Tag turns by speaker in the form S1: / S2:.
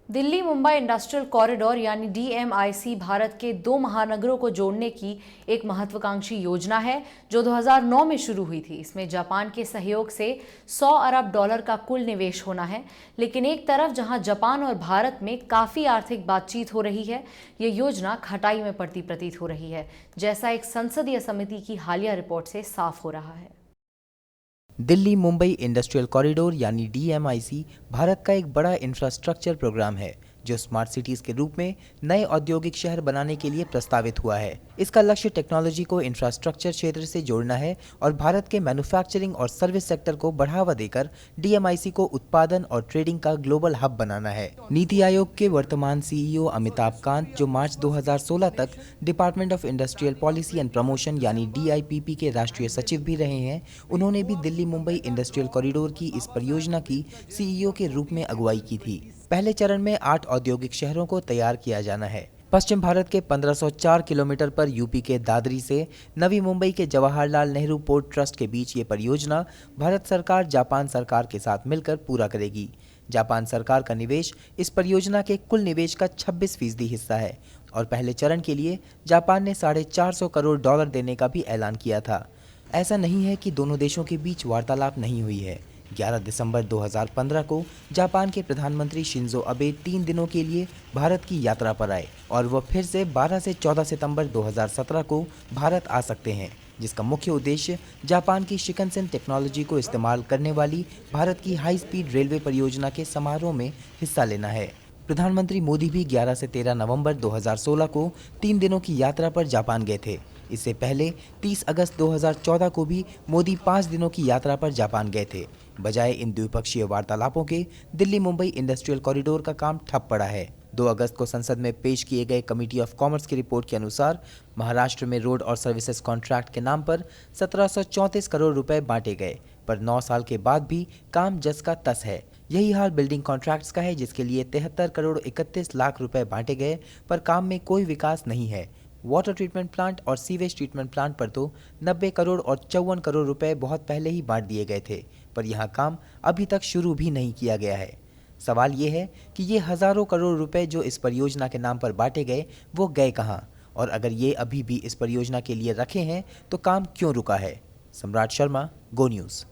S1: Delhi Mumbai industrial corridor यानी DMIC Bharat के दो महानगरों को जोड़ने की एक महत्वाकांक्षी योजना है जो 2009 में शुरू हुई थी। इसमें जापान के सहयोग से 100 अरब डॉलर का कुल निवेश होना है। लेकिन एक तरफ जहां जापान और भारत में काफी आर्थिक बातचीत हो रही है, ये योजना खटाई में पड़ती प्रतीत हो रही है, जैसा एक संसदीय समिति की हालिया रिपोर्ट से साफ हो रहा है।
S2: दिल्ली मुंबई इंडस्ट्रियल कॉरिडोर यानी डीएमआईसी भारत का एक बड़ा इंफ्रास्ट्रक्चर प्रोग्राम है जो स्मार्ट सिटीज के रूप में नए औद्योगिक शहर बनाने के लिए प्रस्तावित हुआ है। इसका लक्ष्य टेक्नोलॉजी को इंफ्रास्ट्रक्चर क्षेत्र से जोड़ना है और भारत के मैन्युफैक्चरिंग और सर्विस सेक्टर को बढ़ावा देकर डीएमआईसी को उत्पादन और ट्रेडिंग का ग्लोबल हब बनाना है। नीति आयोग के वर्तमान सीईओ अमिताभ कांत, जो मार्च 2016 तक department of industrial policy and promotion यानी डीआईपीपी के राष्ट्रीय सचिव भी रहे हैं, उन्होंने भी दिल्ली मुंबई इंडस्ट्रियल कॉरिडोर की इस परियोजना की सीईओ के रूप में अगुवाई की थी। पहले चरण में 8 औद्योगिक शहरों को तैयार किया जाना है। पश्चिम भारत के 1504 किलोमीटर पर यूपी के दादरी से नवी मुंबई के जवाहरलाल नेहरू पोर्ट ट्रस्ट के बीच ये परियोजना भारत सरकार जापान सरकार के साथ मिलकर पूरा करेगी। जापान सरकार का निवेश इस परियोजना के कुल निवेश का 26% हिस्सा है और पहले चरण के लिए जापान ने $450 करोड़ देने का भी ऐलान किया था। ऐसा नहीं है कि दोनों देशों के बीच वार्तालाप नहीं हुई है। 11 दिसंबर 2015 को जापान के प्रधानमंत्री शिंजो अबे 3 दिनों के लिए भारत की यात्रा पर आए और वह फिर से 12 से 14 सितंबर 2017 को भारत आ सकते हैं, जिसका मुख्य उद्देश्य जापान की शिकनसेन टेक्नोलॉजी को इस्तेमाल करने वाली भारत की हाई स्पीड रेलवे परियोजना के समारोह में हिस्सा लेना है। प्रधानमंत्री मोदी भी 11 से 13 नवंबर 2016 को 3 दिनों की यात्रा पर जापान गए थे। इससे पहले 30 अगस्त 2014 को भी मोदी 5 दिनों की यात्रा पर जापान गए थे। बजाय इन द्विपक्षीय वार्तालापों के दिल्ली मुंबई इंडस्ट्रियल कॉरिडोर का काम ठप पड़ा है। 2 अगस्त को संसद में पेश किए गए कमेटी ऑफ कॉमर्स की रिपोर्ट के अनुसार महाराष्ट्र में रोड और सर्विसेज कॉन्ट्रैक्ट के नाम पर 1734 करोड़ रुपए बांटे गए, पर 9 साल के बाद भी काम जस का तस है। यही हाल बिल्डिंग कॉन्ट्रैक्ट्स का है, जिसके लिए 73 करोड़ 31 लाख रुपए बांटे गए, पर काम में कोई विकास नहीं है। वाटर ट्रीटमेंट प्लांट और सीवेज ट्रीटमेंट प्लांट पर तो 90 करोड़ और 54 करोड़ रुपए बहुत पहले ही बांट दिए गए थे, पर यहाँ काम अभी तक शुरू भी नहीं किया गया है। सवाल ये है कि ये हजारों करोड़ रुपए जो इस परियोजना के नाम पर बांटे गए, वो गए कहाँ? और अगर ये अभी भी इस परियोजना के लिए रखे हैं तो काम क्यों रुका है? सम्राट शर्मा, गो न्यूज़।